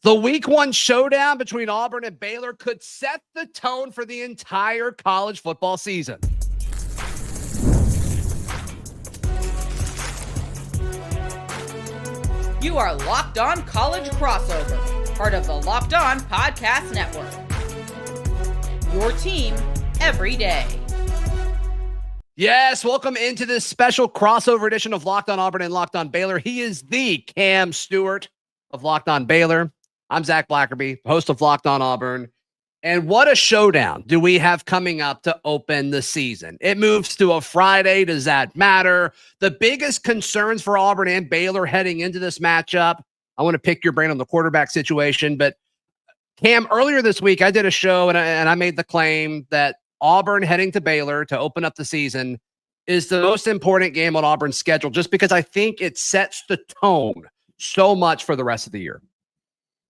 The week 1 showdown between Auburn and Baylor could set the tone for the entire college football season. You are Locked On College Crossover, part of the Locked On Podcast Network. Your team every day. Yes, welcome into this special crossover edition of Locked On Auburn and Locked On Baylor. He is the Cam Stuart of Locked On Baylor. I'm Zach Blackerby, host of Locked On Auburn. And what a showdown do we have coming up to open the season? It moves to a Friday. Does that matter? The biggest concerns for Auburn and Baylor heading into this matchup. I want to pick your brain on the quarterback situation. But Cam, earlier this week, I did a show and I made the claim that Auburn heading to Baylor to open up the season is the most important game on Auburn's schedule, just because I think it sets the tone so much for the rest of the year.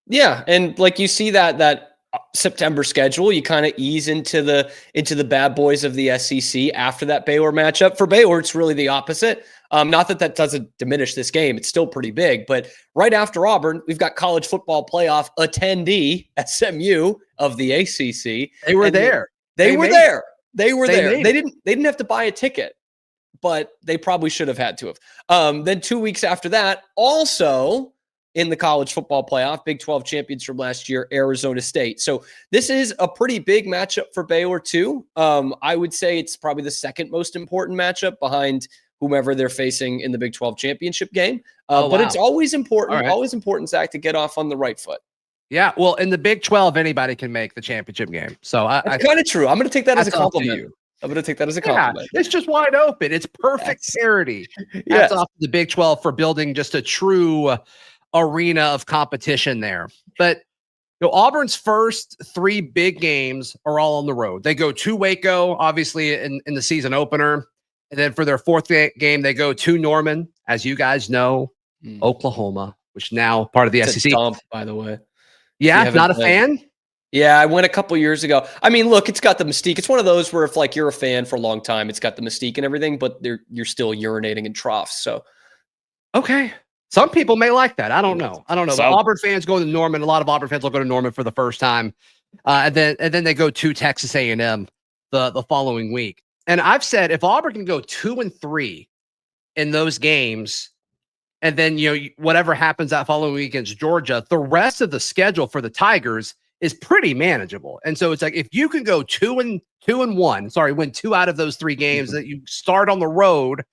Yeah, and like you see that September schedule, you kind of ease into the bad boys of the SEC after that Baylor matchup. For Baylor, it's really the opposite. Not that doesn't diminish this game; it's still pretty big. But right after Auburn, we've got college football playoff attendee SMU of the ACC. They were there. They were there. They didn't have to buy a ticket, but they probably should have had to have. Then 2 weeks after that, also in the college football playoff, Big 12 champions from last year, Arizona State. So this is a pretty big matchup for Baylor too. I would say it's probably the second most important matchup behind whomever they're facing in the Big 12 championship game. But it's always important, Zach, to get off on the right foot. Yeah, well, in the Big 12, anybody can make the championship game. So that's kind of true. I'm going to take that as a compliment. I'm going to take that as a compliment. Yeah, it's just wide open. It's perfect parity. That's off the Big 12 for building just a true arena of competition there. But Auburn's first 3 big games are all on the road. They go to Waco, obviously, in the season opener. And then for their 4th game, they go to Norman, as you guys know, Oklahoma, which now part of the SEC. Dump, by the way. Yeah, not a fan? Yeah, I went a couple years ago. I mean, look, it's got the mystique. It's one of those where if like you're a fan for a long time, it's got the mystique and everything, but you're still urinating in troughs. So, okay. Some people may like that. I don't know. So, Auburn fans go to Norman. A lot of Auburn fans will go to Norman for the first time. And then they go to Texas A&M the following week. And I've said if Auburn can go 2-3 in those games, and then, whatever happens that following week against Georgia, the rest of the schedule for the Tigers is pretty manageable. And so it's like, if you can go 2-1, win 2 out of those 3 games that you start on the road,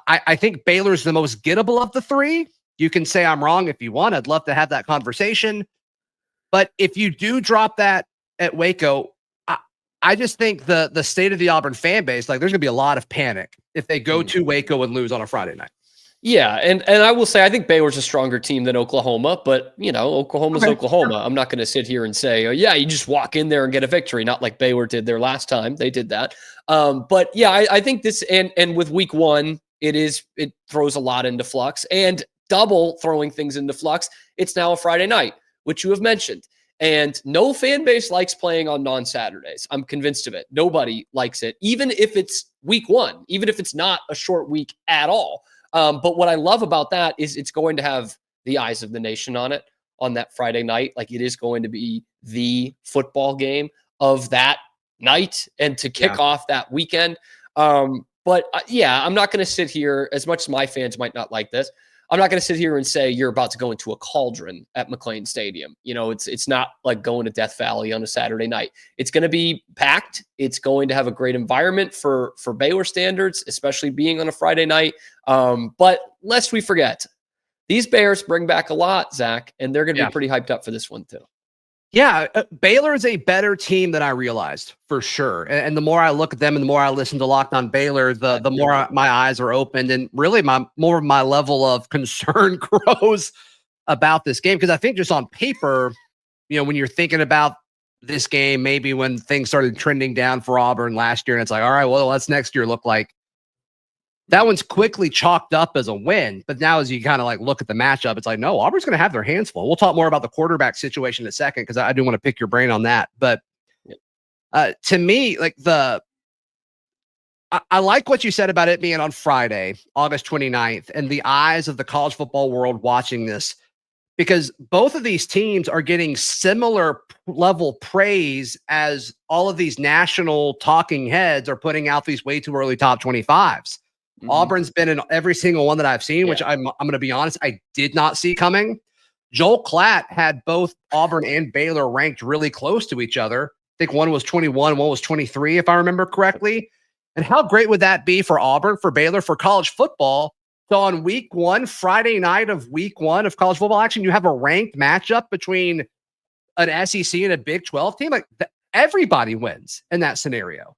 I think Baylor's the most gettable of the 3. You can say I'm wrong if you want. I'd love to have that conversation. But if you do drop that at Waco, I just think the state of the Auburn fan base, like there's going to be a lot of panic if they go to Waco and lose on a Friday night. Yeah, and I will say I think Baylor's a stronger team than Oklahoma, but Oklahoma's Oklahoma. I'm not going to sit here and say, you just walk in there and get a victory, not like Baylor did their last time. They did that. But yeah, I think this and with week 1, it throws a lot into flux, and double throwing things into flux. It's now a Friday night, which you have mentioned. And no fan base likes playing on non-Saturdays. I'm convinced of it. Nobody likes it, even if it's week 1, even if it's not a short week at all. But what I love about that is it's going to have the eyes of the nation on it on that Friday night. Like it is going to be the football game of that night and to kick off that weekend. I'm not going to sit here, as much as my fans might not like this, I'm not going to sit here and say you're about to go into a cauldron at McLean Stadium. It's not like going to Death Valley on a Saturday night. It's going to be packed. It's going to have a great environment for Baylor standards, especially being on a Friday night. But lest we forget, these Bears bring back a lot, Zach, and they're going to be pretty hyped up for this one too. Yeah, Baylor is a better team than I realized, for sure. And the more I look at them and the more I listen to Locked On Baylor, the more my eyes are opened, and really my level of concern grows about this game. Because I think just on paper, when you're thinking about this game, maybe when things started trending down for Auburn last year, and it's like, all right, well, what's next year look like? That one's quickly chalked up as a win. But now as you kind of like look at the matchup, it's like, no, Auburn's going to have their hands full. We'll talk more about the quarterback situation in a second, because I do want to pick your brain on that. But to me, like I like what you said about it being on Friday, August 29th, and the eyes of the college football world watching this. because both of these teams are getting similar level praise as all of these national talking heads are putting out these way too early top 25s. Auburn's been in every single one that I've seen, which I'm going to be honest, I did not see coming. Joel Klatt had both Auburn and Baylor ranked really close to each other. I think one was 21, one was 23, if I remember correctly. And how great would that be for Auburn, for Baylor, for college football? So on week 1, Friday night of week 1 of college football action, you have a ranked matchup between an SEC and a Big 12 team. Like everybody wins in that scenario.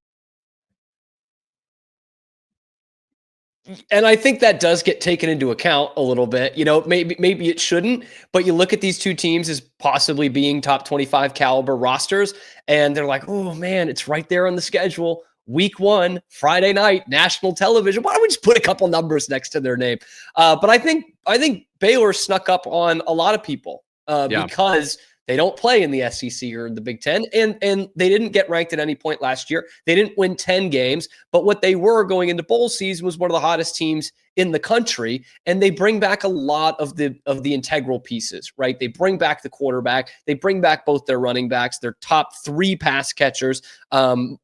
And I think that does get taken into account a little bit. You know, maybe it shouldn't, but you look at these two teams as possibly being top 25 caliber rosters, and they're like, oh man, it's right there on the schedule. Week 1, Friday night, national television. Why don't we just put a couple numbers next to their name? But I think Baylor snuck up on a lot of people because they don't play in the SEC or the Big Ten, and they didn't get ranked at any point last year. They didn't win 10 games, but what they were going into bowl season was one of the hottest teams in the country, and they bring back a lot of the integral pieces, right? They bring back the quarterback, they bring back both their running backs, their top 3 pass catchers, about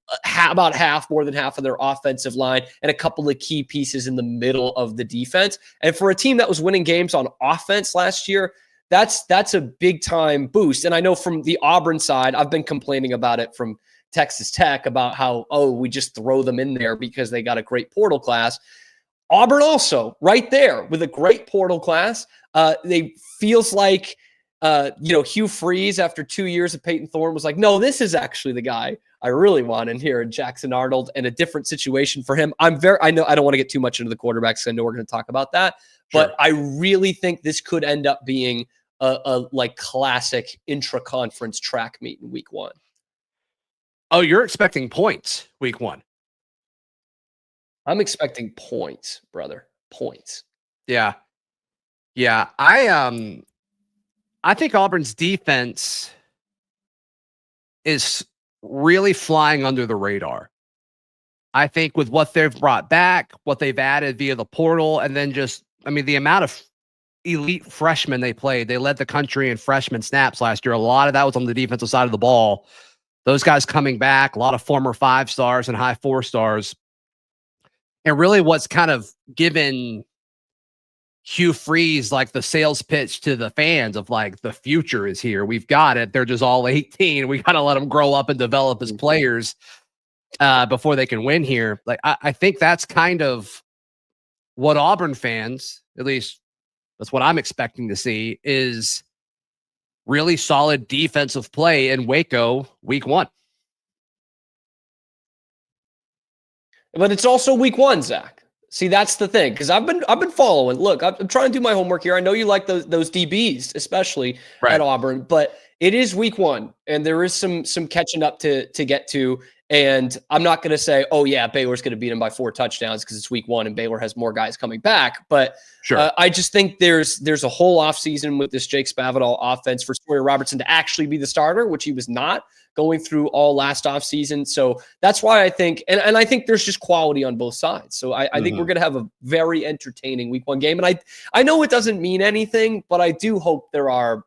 more than half of their offensive line, and a couple of key pieces in the middle of the defense. And for a team that was winning games on offense last year, that's a big time boost. And I know from the Auburn side, I've been complaining about it from Texas Tech about how, we just throw them in there because they got a great portal class. Auburn also right there with a great portal class. They feels like, Hugh Freeze after 2 years of Peyton Thorne was like, no, this is actually the guy I really want in here, in Jackson Arnold, and a different situation for him. I know I don't want to get too much into the quarterbacks. I know we're going to talk about that, but I really think this could end up being a like classic intra-conference track meet in week 1. Oh, you're expecting points week 1. I'm expecting points, brother. Points. Yeah. Yeah. I think Auburn's defense is really flying under the radar. I think with what they've brought back, what they've added via the portal, and then the amount of elite freshmen they played. They led the country in freshman snaps last year. A lot of that was on the defensive side of the ball. Those guys coming back, a lot of former 5 stars and high 4 stars. And really what's kind of given Hugh Freeze like the sales pitch to the fans of like, the future is here. We've got it. They're just all 18. We got to let them grow up and develop as players before they can win here. Like, I think that's kind of what Auburn fans, at least that's what I'm expecting to see, is really solid defensive play in Waco week 1. But it's also week 1, Zach. See, that's the thing, because I've been following. Look, I'm trying to do my homework here. I know you like those DBs, especially at Auburn, but it is week 1, and there is some catching up to get to. And I'm not going to say, oh yeah, Baylor's going to beat them by 4 touchdowns because it's week 1 and Baylor has more guys coming back. But I just think there's a whole offseason with this Jake Spavital offense for Sawyer Robertson to actually be the starter, which he was not going through all last offseason. So that's why I think, and I think there's just quality on both sides. So I think we're going to have a very entertaining week 1 game. And I know it doesn't mean anything, but I do hope there are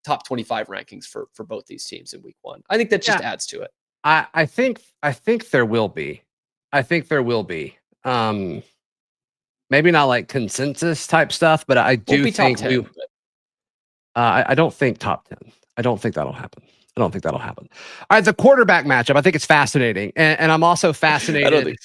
top 25 rankings for both these teams in week 1. I think that just adds to it. I think there will be. I think there will be. Maybe not like consensus type stuff, but I do think I don't think top 10. I don't think that'll happen. All right, the quarterback matchup, I think it's fascinating. And I'm also fascinated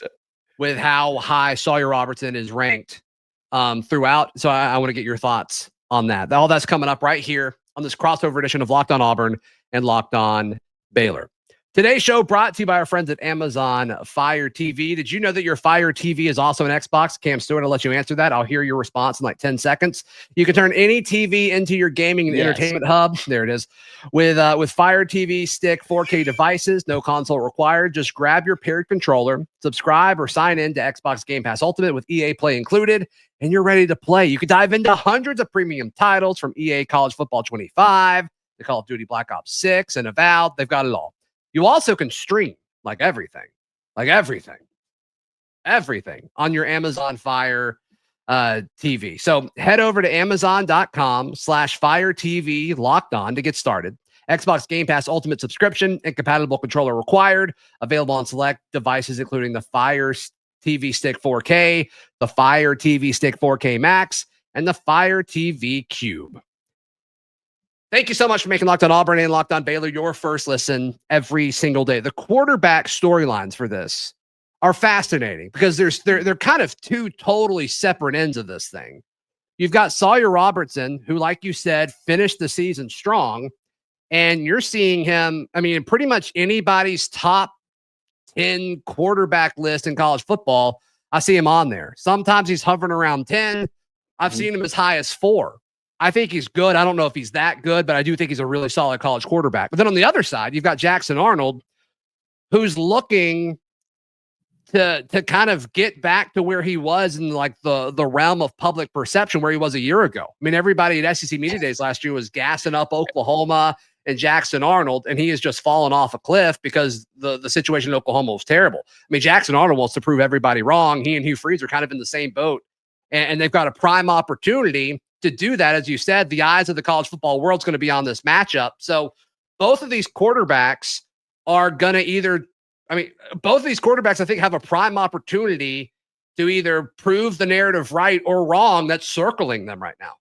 with how high Sawyer Robertson is ranked throughout. So I want to get your thoughts on that. All that's coming up right here on this crossover edition of Locked On Auburn and Locked On Baylor. Today's show brought to you by our friends at Amazon Fire TV. Did you know that your Fire TV is also an Xbox? Cam Stuart, I'll let you answer that. I'll hear your response in like 10 seconds. You can turn any TV into your gaming and entertainment hub. There it is. With Fire TV Stick 4K devices, no console required. Just grab your paired controller, subscribe or sign in to Xbox Game Pass Ultimate with EA Play included, and you're ready to play. You can dive into hundreds of premium titles from EA College Football 25 to Call of Duty Black Ops 6 and Avowed. They've got it all. You also can stream everything on your Amazon Fire TV. So head over to Amazon.com/Fire TV Locked On to get started. Xbox Game Pass Ultimate subscription and compatible controller required. Available on select devices, including the Fire TV Stick 4K, the Fire TV Stick 4K Max, and the Fire TV Cube. Thank you so much for making Locked On Auburn and Locked On Baylor your first listen every single day. The quarterback storylines for this are fascinating because they're kind of two totally separate ends of this thing. You've got Sawyer Robertson, who, like you said, finished the season strong, and you're seeing him, I mean, in pretty much anybody's top 10 quarterback list in college football, I see him on there. Sometimes he's hovering around 10. I've seen him as high as 4. I think he's good. I don't know if he's that good, but I do think he's a really solid college quarterback. But then on the other side, you've got Jackson Arnold, who's looking to kind of get back to where he was in like the realm of public perception where he was a year ago. I mean, everybody at SEC Media Days last year was gassing up Oklahoma and Jackson Arnold, and he has just fallen off a cliff because the situation in Oklahoma was terrible. I mean, Jackson Arnold wants to prove everybody wrong. He and Hugh Freeze are kind of in the same boat, and they've got a prime opportunity to do that. As you said, the eyes of the college football world's going to be on this matchup. So both of these quarterbacks are going to both of these quarterbacks, I think, have a prime opportunity to either prove the narrative right or wrong that's circling them right now.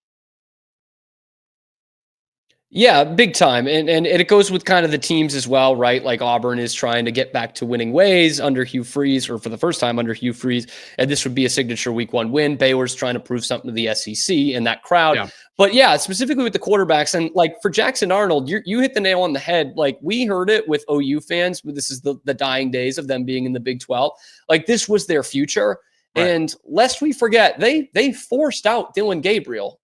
Yeah, big time. And it goes with kind of the teams as well, right? Like Auburn is trying to get back to winning ways under Hugh Freeze, or for the first time under Hugh Freeze. And this would be a signature week 1 win. Baylor's trying to prove something to the SEC and that crowd. Yeah. But yeah, specifically with the quarterbacks, and like for Jackson Arnold, you hit the nail on the head. Like we heard it with OU fans, but this is the dying days of them being in the Big 12. Like this was their future. Right. And lest we forget, they forced out Dylan Gabriel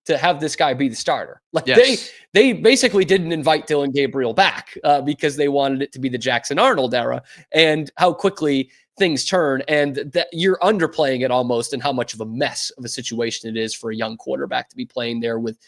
to have this guy be the starter. Like yes. they basically didn't invite Dylan Gabriel back because they wanted it to be the Jackson Arnold era, and how quickly things turn, and that you're underplaying it almost, and how much of a mess of a situation it is for a young quarterback to be playing there with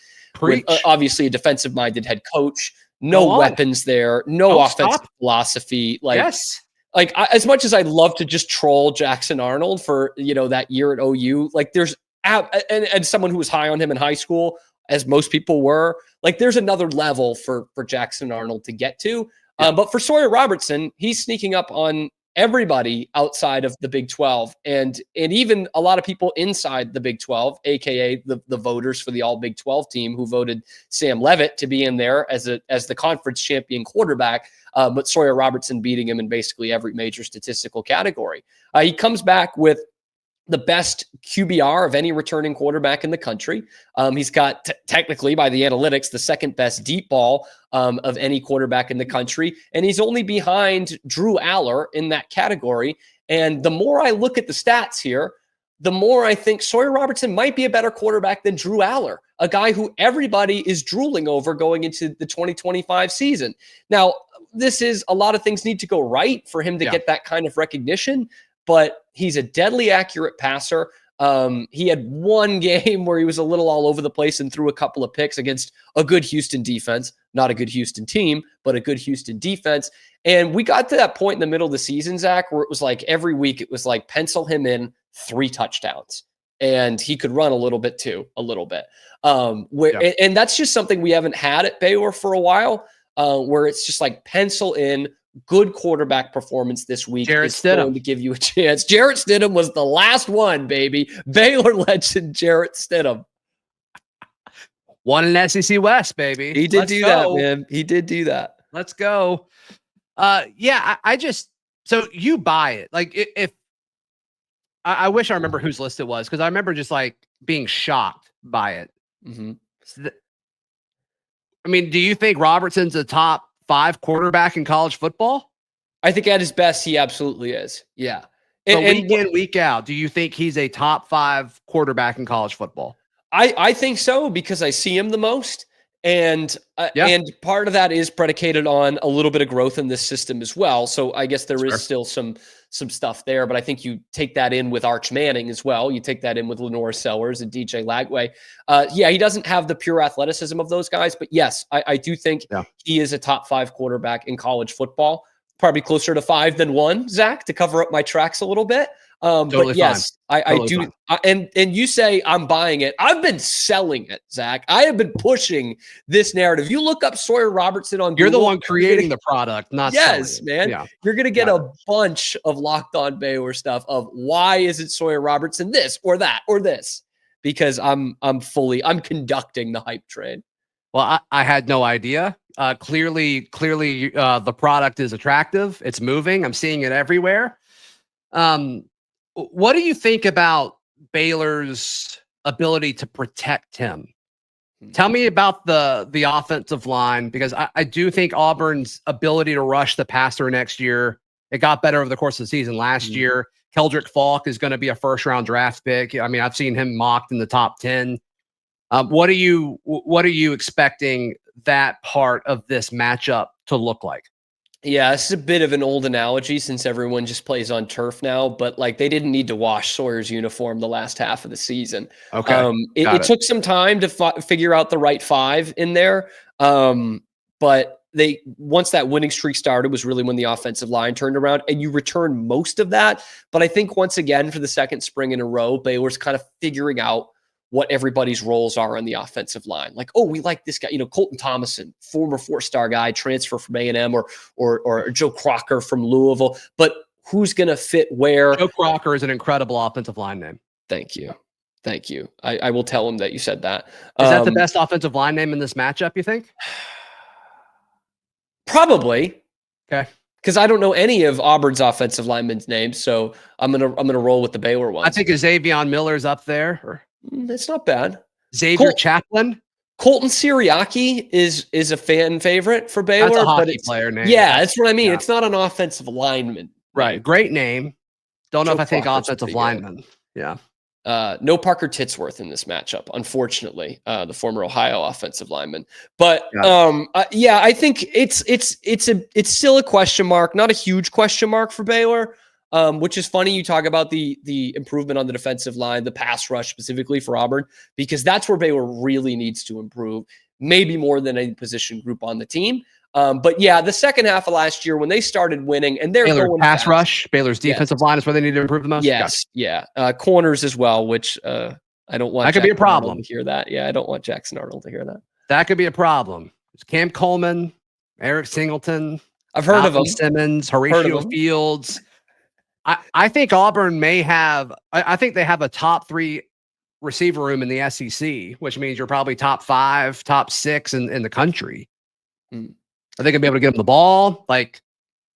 obviously a defensive minded head coach, no weapons there, no offensive philosophy. Like, yes. Like as much as I'd love to just troll Jackson Arnold for, that year at OU, like there's, and someone who was high on him in high school, as most people were, like there's another level for Jackson Arnold to get to. Yeah. But for Sawyer Robertson, he's sneaking up on everybody outside of the Big 12, and even a lot of people inside the Big 12, aka the voters for the all Big 12 team who voted Sam Leavitt to be in there as the conference champion quarterback. But Sawyer Robertson beating him in basically every major statistical category. He comes back with the best QBR of any returning quarterback in the country. He's got technically, by the analytics, the second best deep ball of any quarterback in the country. And he's only behind Drew Aller in that category. And the more I look at the stats here, the more I think Sawyer Robertson might be a better quarterback than Drew Aller, a guy who everybody is drooling over going into the 2025 season. Now, this is a lot of things need to go right for him to get that kind of recognition, but he's a deadly accurate passer. He had one game where he was a little all over the place and threw a couple of picks against a good Houston defense, not a good Houston team, but a good Houston defense. And we got to that point in the middle of the season, Zach, where it was like every week it was like pencil him in 3 touchdowns. And he could run a little bit too, a little bit. And that's just something we haven't had at Baylor for a while, where it's just like pencil in good quarterback performance this week. Jarrett Stidham going to give you a chance. Jarrett Stidham was the last one, baby. Baylor legend Jarrett Stidham. Won an SEC West, baby. He did do that, man. He did do that. Let's go. So you buy it. Like if I wish I remember whose list it was, because I remember just like being shocked by it. Mm-hmm. Do you think Robertson's a top 5 quarterback in college football? I think at his best, he absolutely is. Yeah. So week in, week out, do you think he's a top 5 quarterback in college football? I think so, because I see him the most. And part of that is predicated on a little bit of growth in this system as well. So I guess there is still some stuff there, but I think you take that in with Arch Manning as well. You take that in with Lenore Sellers and DJ Lagway. He doesn't have the pure athleticism of those guys, but yes, I do think he is a top 5 quarterback in college football. Probably closer to 5 than 1, Zach, to cover up my tracks a little bit. Totally but yes, fine. I Totally do. fine. And you say I'm buying it. I've been selling it, Zach. I have been pushing this narrative. You look up Sawyer Robertson on You're Google. the one creating the product, not selling Yes, it. man. Yeah. You're going to get a bunch of Locked On Baylor stuff of why isn't Sawyer Robertson this or that or this? Because I'm conducting the hype train. Well, I had no idea. Clearly, the product is attractive. It's moving. I'm seeing it everywhere. What do you think about Baylor's ability to protect him? Tell me about the offensive line, because I do think Auburn's ability to rush the passer next year, it got better over the course of the season last year. Keldrick Falk is going to be a first-round draft pick. I mean, I've seen him mocked in the top 10. What are you expecting that part of this matchup to look like? Yeah, this is a bit of an old analogy since everyone just plays on turf now, but like they didn't need to wash Sawyer's uniform the last half of the season. Okay. It took some time to figure out the right five in there. But once that winning streak started was really when the offensive line turned around, and you returned most of that. But I think once again, for the second spring in a row, Baylor's kind of figuring out what everybody's roles are on the offensive line. Like, oh, we like this guy, Colton Thomason, former 4-star guy, transfer from A&M, or Joe Crocker from Louisville. But who's going to fit where? Joe Crocker is an incredible offensive line name. Thank you. I will tell him that you said that. Is that the best offensive line name in this matchup, you think? Probably. Okay. Because I don't know any of Auburn's offensive linemen's names, so I'm gonna roll with the Baylor ones. I think Xavier Miller's up there. It's not bad. Xavier Chaplin. Colton Siriaki is a fan favorite for Baylor. That's a hockey but it's, player name. Yeah, that's what I mean. Yeah. It's not an offensive lineman. Right. Great name. Don't know Joe if I think Crocker's offensive lineman. Yeah. No Parker Titsworth in this matchup, unfortunately, the former Ohio offensive lineman. But yeah, I think it's still a question mark, not a huge question mark for Baylor. Which is funny. You talk about the improvement on the defensive line, the pass rush specifically for Auburn, because that's where Baylor really needs to improve, maybe more than any position group on the team. But yeah, the second half of last year when they started winning, and they're Baylor's going pass fast. rush, Baylor's defensive line is where they need to improve the most. Yes, yeah, corners as well, which I don't want. That could be a problem. Arnold to hear that? Yeah, I don't want Jackson Arnold to hear that. That could be a problem. It's Cam Coleman, Eric Singleton. I've heard of them. Simmons, Horatio Fields. I think Auburn may have. I think they have a top 3 receiver room in the SEC, which means you're probably top 5, top 6 in the country. Are they gonna be able to get them the ball? Like,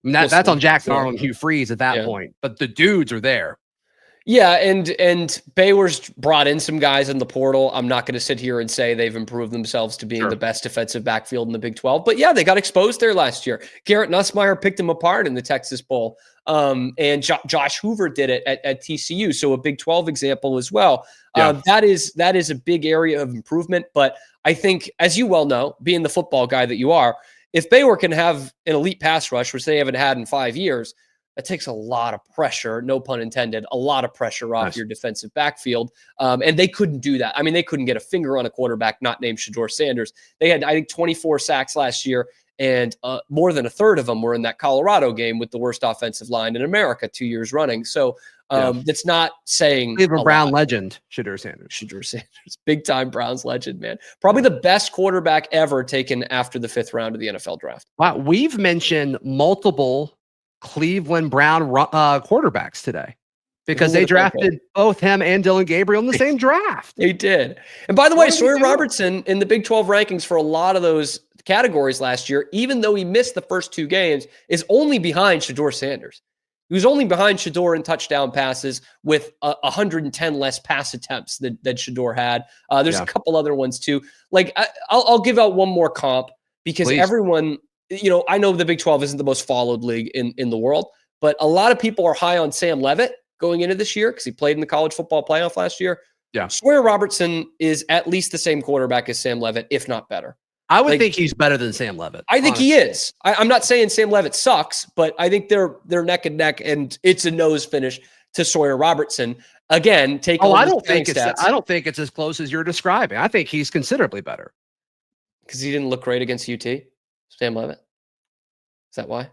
that's on Jackson Arnold and Hugh Freeze at that point. But the dudes are there. Yeah, and Baylor's brought in some guys in the portal. I'm not going to sit here and say they've improved themselves to being the best defensive backfield in the Big 12. But yeah, they got exposed there last year. Garrett Nussmeier picked them apart in the Texas Bowl. And Josh Hoover did it at TCU. So a Big 12 example as well. That is a big area of improvement. But I think, as you well know, being the football guy that you are, if Baylor can have an elite pass rush, which they haven't had in 5 years, that takes a lot of pressure, no pun intended, a lot of pressure off your defensive backfield. And they couldn't do that. I mean, they couldn't get a finger on a quarterback not named Shedeur Sanders. They had, I think, 24 sacks last year, and more than a third of them were in that Colorado game with the worst offensive line in America 2 years running. So that's not saying Cleveland Brown legend, Shedeur Sanders. Shedeur Sanders, big-time Browns legend, man. Probably the best quarterback ever taken after the 5th round of the NFL draft. Wow, we've mentioned multiple Cleveland Brown quarterbacks today because they drafted both him and Dylan Gabriel in the same draft. They did. And by the way, Sawyer Robertson in the Big 12 rankings for a lot of those categories last year, even though he missed the first 2 games, is only behind Shedeur Sanders. He was only behind Shedeur in touchdown passes with 110 less pass attempts than Shedeur had. There's a couple other ones too. Like I'll give out one more comp because everyone, I know the Big 12 isn't the most followed league in the world, but a lot of people are high on Sam Leavitt going into this year because he played in the college football playoff last year. Yeah. Sawyer Robertson is at least the same quarterback as Sam Leavitt, if not better. I would think he's better than Sam Leavitt. I think he is. I'm not saying Sam Leavitt sucks, but I think they're neck and neck, and it's a nose finish to Sawyer Robertson. Again, I don't think it's as close as you're describing. I think he's considerably better. Because he didn't look great against UT, Sam Leavitt. Is that why?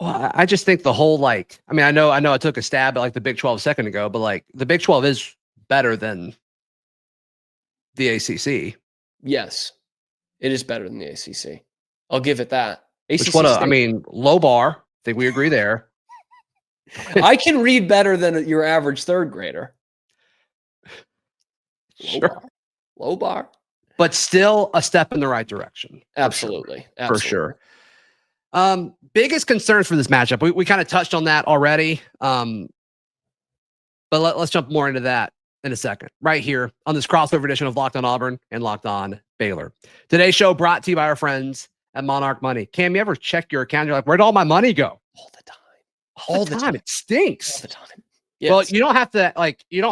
Well, I just think the whole I mean, I know I took a stab at the Big 12 a second ago, but the Big 12 is better than the ACC. Yes, it is better than the ACC. I'll give it that. Which I mean, low bar. I think we agree there. I can read better than your average third grader. Sure. Low bar. But still a step in the right direction. Absolutely. For sure. Biggest concerns for this matchup. We kind of touched on that already. But let's jump more into that in a second. Right here on this crossover edition of Locked on Auburn and Locked on Baylor. Today's show brought to you by our friends at Monarch Money. Cam, you ever check your account? You're like, where'd all my money go? All the time. All the time. It stinks. All the time. Yes. Well, you don't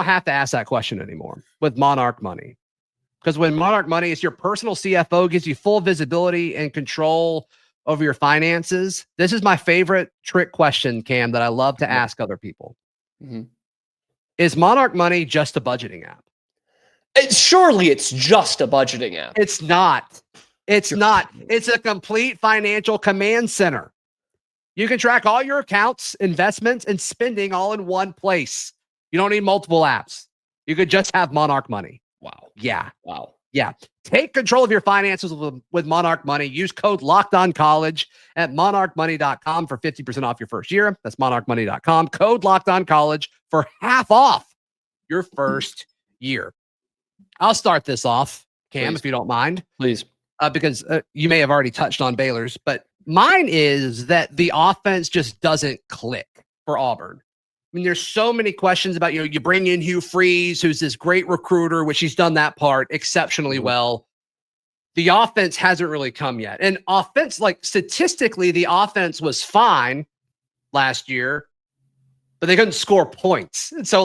have to ask that question anymore with Monarch Money. Because when Monarch Money is your personal CFO, gives you full visibility and control over your finances. This is my favorite trick question, Cam, that I love to ask other people. Mm-hmm. Is Monarch Money just a budgeting app? Surely it's just a budgeting app. It's not. It's not. It's a complete financial command center. You can track all your accounts, investments, and spending all in one place. You don't need multiple apps. You could just have Monarch Money. Wow. Yeah. Wow. Yeah. Take control of your finances with Monarch Money. Use code LOCKEDONCollege at monarchmoney.com for 50% off your first year. That's monarchmoney.com. Code LOCKEDONCollege for half off your first year. I'll start this off, Cam, if you don't mind. Please. Because you may have already touched on Baylor's, but mine is that the offense just doesn't click for Auburn. I mean, there's so many questions about, you bring in Hugh Freeze, who's this great recruiter, which he's done that part exceptionally well. The offense hasn't really come yet. And statistically, the offense was fine last year, but they couldn't score points. And so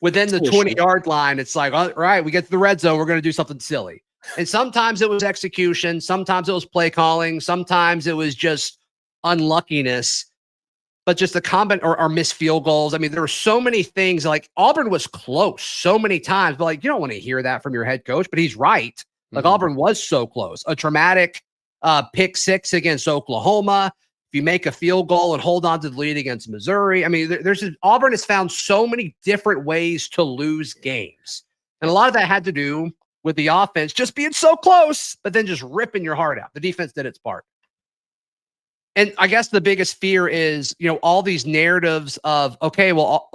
within the 20-yard line, it's all right, we get to the red zone, we're going to do something silly. And sometimes it was execution. Sometimes it was play calling. Sometimes it was just unluckiness. But just the combat or missed field goals. I mean, there were so many things. Auburn was close so many times, but you don't want to hear that from your head coach. But he's right. Auburn was so close. A traumatic pick six against Oklahoma. If you make a field goal and hold on to the lead against Missouri, I mean, Auburn has found so many different ways to lose games, and a lot of that had to do with the offense just being so close, but then just ripping your heart out. The defense did its part. And I guess the biggest fear is, all these narratives of, okay, well,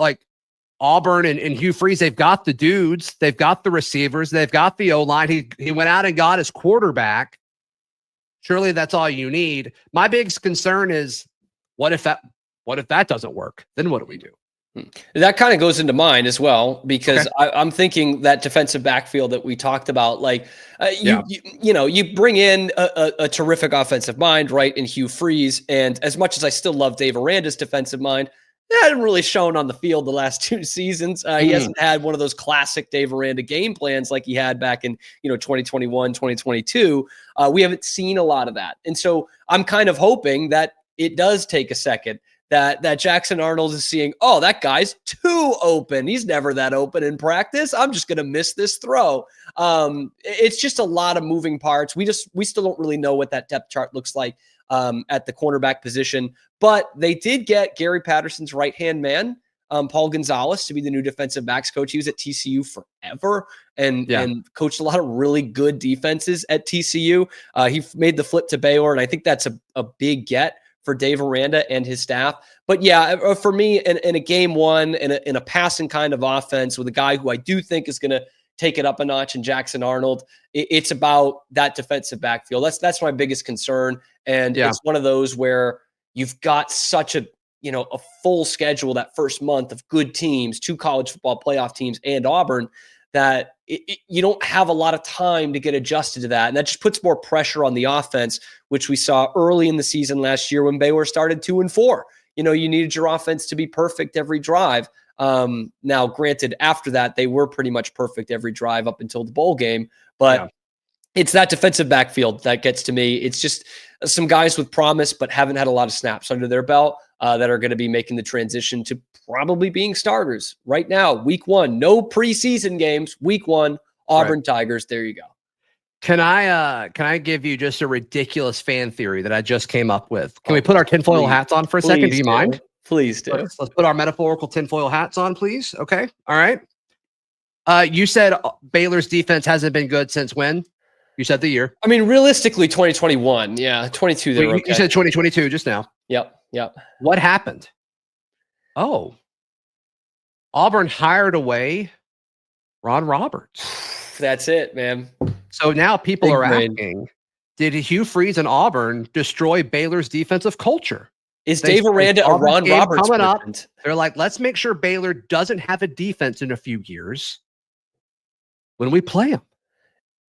Auburn and Hugh Freeze, they've got the dudes, they've got the receivers, they've got the O-line. He went out and got his quarterback. Surely that's all you need. My biggest concern is, what if that doesn't work? Then what do we do? That kind of goes into mine as well, because I'm thinking that defensive backfield that we talked about, you bring in a terrific offensive mind, right, in Hugh Freeze. And as much as I still love Dave Aranda's defensive mind, that hasn't really shown on the field the last two seasons. He hasn't had one of those classic Dave Aranda game plans like he had back in 2021, 2022. We haven't seen a lot of that. And so I'm kind of hoping that it does take a second, that Jackson Arnold is seeing, oh, that guy's too open. He's never that open in practice. I'm just going to miss this throw. It's just a lot of moving parts. We still don't really know what that depth chart looks like at the cornerback position, but they did get Gary Patterson's right-hand man, Paul Gonzalez, to be the new defensive backs coach. He was at TCU forever and coached a lot of really good defenses at TCU. He made the flip to Baylor, and I think that's a big get for Dave Aranda and his staff. But yeah, for me, in a game one, in a passing kind of offense with a guy who I do think is going to take it up a notch in Jackson Arnold, it's about that defensive backfield. That's my biggest concern. And it's one of those where you've got such a full schedule that first month of good teams, 2 college football playoff teams and Auburn, that you don't have a lot of time to get adjusted to that. And that just puts more pressure on the offense, which we saw early in the season last year when Baylor started 2-4. You needed your offense to be perfect every drive. Now, granted, after that, they were pretty much perfect every drive up until the bowl game. But it's that defensive backfield that gets to me. It's just some guys with promise, but haven't had a lot of snaps under their belt that are going to be making the transition to probably being starters right now. Week 1, no preseason games. Week 1, Auburn Tigers. There you go. Can I give you just a ridiculous fan theory that I just came up with? Can we put our tinfoil hats on for a second? Do you mind? Please do. Let's put our metaphorical tinfoil hats on, please. Okay. All right. You said Baylor's defense hasn't been good since when? You said the year. I mean, realistically, 2021. Yeah, 22. They were okay. You said 2022 just now. Yep. What happened? Oh, Auburn hired away Ron Roberts. That's it, man. So now people are asking, did Hugh Freeze and Auburn destroy Baylor's defensive culture? Is Dave Aranda a Ron Roberts coming up? They're like, let's make sure Baylor doesn't have a defense in a few years when we play them.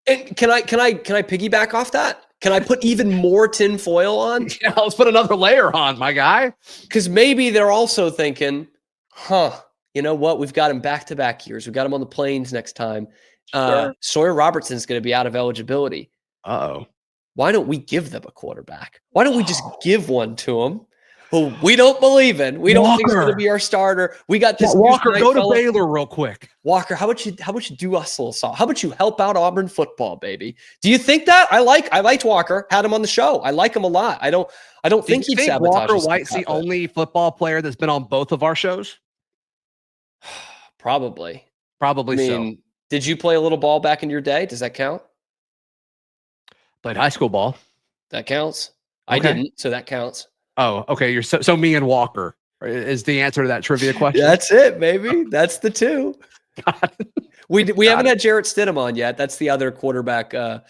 And can I piggyback off that? Can I put even more tinfoil on? Yeah, let's put another layer on, my guy. Because maybe they're also thinking, you know what? We've got him back-to-back years. We've got him on the plains next time. Sure. Sawyer Robertson's going to be out of eligibility. Uh-oh. Why don't we give them a quarterback? Why don't we just give one to them who we don't believe in? We don't think he's going to be our starter. We got this. Walker, go to Baylor real quick. Walker, how about you do us a little song? How about you help out Auburn football, baby? Do you think that? I liked Walker. Had him on the show. I like him a lot. I don't think he'd sabotage. Walker White's the only football player that's been on both of our shows? Probably. I mean, so. Did you play a little ball back in your day? Does that count? Played high school ball. That counts. Okay. I didn't, so that counts. Oh, okay. You're so me and Walker is the answer to that trivia question. That's it, baby. That's the two. We haven't had Jarrett Stidham on yet. That's the other quarterback. That's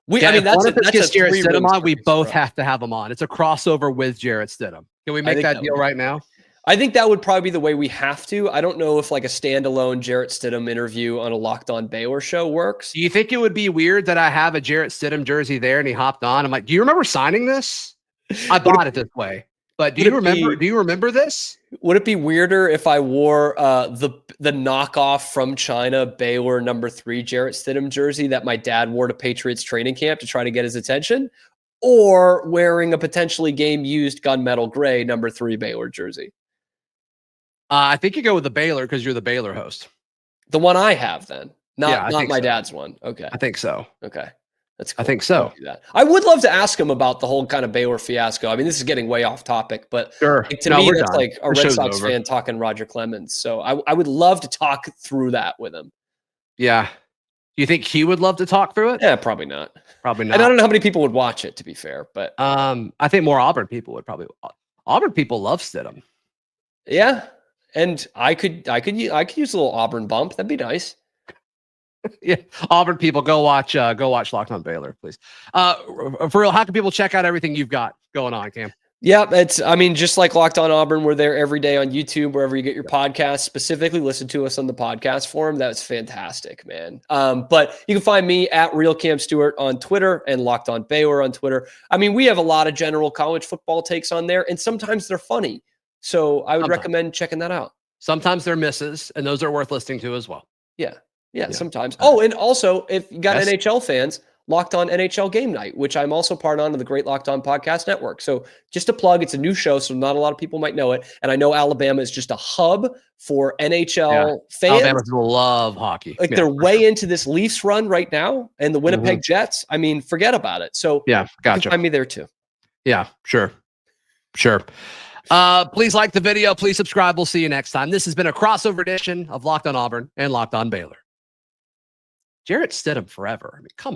Jarrett Stidham on. We both have to have him on. It's a crossover with Jarrett Stidham. Can we make that deal right now? I think that would probably be the way we have to. I don't know if like a standalone Jarrett Stidham interview on a Locked On Baylor show works. Do you think it would be weird that I have a Jarrett Stidham jersey there and he hopped on? I'm like, do you remember signing this? I bought it this way. But do you remember this? Would it be weirder if I wore the knockoff from China Baylor #3 Jarrett Stidham jersey that my dad wore to Patriots training camp to try to get his attention? Or wearing a potentially game-used gunmetal gray #3 Baylor jersey? I think you go with the Baylor because you're the Baylor host. The one I have then, not my dad's one. Okay. I think so. Okay. That's cool. I think so. I would love to ask him about the whole kind of Baylor fiasco. I mean, this is getting way off topic, but sure. To me, that's done. Like a Red Sox fan talking Roger Clemens. So I would love to talk through that with him. Yeah. Do you think he would love to talk through it? Yeah, probably not. Probably not. And I don't know how many people would watch it, to be fair, but I think more Auburn people would probably. Auburn people love Stidham. Yeah. And I could use a little Auburn bump. That'd be nice. Yeah, Auburn people, go watch Locked On Baylor, please. For real, how can people check out everything you've got going on, Cam? Yeah, just like Locked On Auburn, we're there every day on YouTube, wherever you get your podcasts. Specifically, listen to us on the podcast forum. That's fantastic, man. But you can find me at Real Cam Stuart on Twitter and Locked On Baylor on Twitter. I mean, we have a lot of general college football takes on there, and sometimes they're funny. So I would recommend checking that out. Sometimes they're misses, and those are worth listening to as well. Yeah, sometimes. Oh, and also, if you got NHL fans, Locked On NHL Game Night, which I'm also part on the Great Locked On Podcast Network. So just a plug, it's a new show, so not a lot of people might know it. And I know Alabama is just a hub for NHL fans. Alabama love hockey. Like they're way into this Leafs run right now, and the Winnipeg Jets. I mean, forget about it. So yeah, gotcha. You can find me there too. Yeah, sure. Please like the video. Please subscribe. We'll see you next time. This has been a crossover edition of Locked On Auburn and Locked On Baylor. Jarrett Stidham forever. I mean, come on.